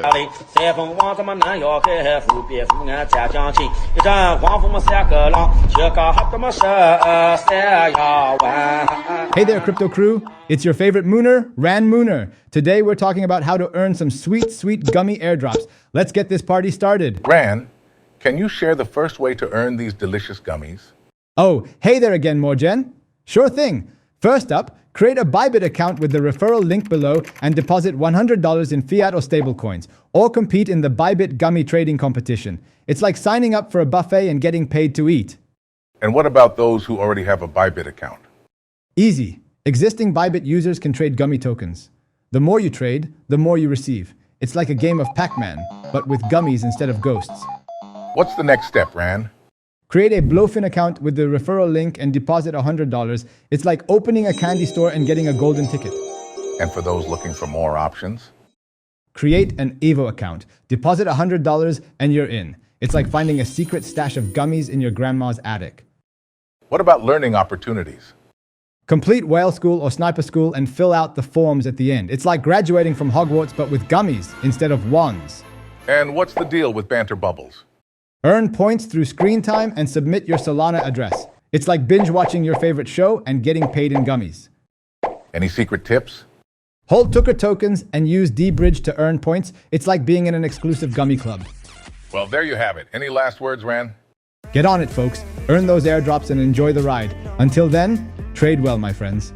裁缝王这么难要开户，别父俺家将亲，一阵黄蜂三个狼，这个还这么三呀弯。Hey there, crypto crew. It's your favorite mooner, Ran Mooner. Today we're talking about how to earn some sweet, sweet gummy airdrops. Let's get this party started. Ran, can you share the first way to earn these delicious gummies? Oh, hey there again, Morgen. Sure thing. First up, create a Bybit account with the referral link below and deposit $100 in fiat or stablecoins, or compete in the Bybit gummy trading competition. It's like signing up for a buffet and getting paid to eat. And what about those who already have a Bybit account? Easy. Existing Bybit users can trade gummy tokens. The more you trade, the more you receive. It's like a game of Pac-Man, but with gummies instead of ghosts. What's the next step, Ran? Create a Blowfin account with the referral link and deposit $100. It's like opening a candy store and getting a golden ticket. And for those looking for more options? Create an Evo account. Deposit $100 and you're in. It's like finding a secret stash of gummies in your grandma's attic. What about learning opportunities? Complete whale school or sniper school and fill out the forms at the end. It's like graduating from Hogwarts but with gummies instead of wands. And what's the deal with banter bubbles? Earn points through screen time and submit your Solana address. It's like binge watching your favorite show and getting paid in gummies. Any secret tips? Hold Tucker tokens and use D-Bridge to earn points. It's like being in an exclusive gummy club. Well, there you have it. Any last words, Ran? Get on it, folks. Earn those airdrops and enjoy the ride. Until then, trade well, my friends.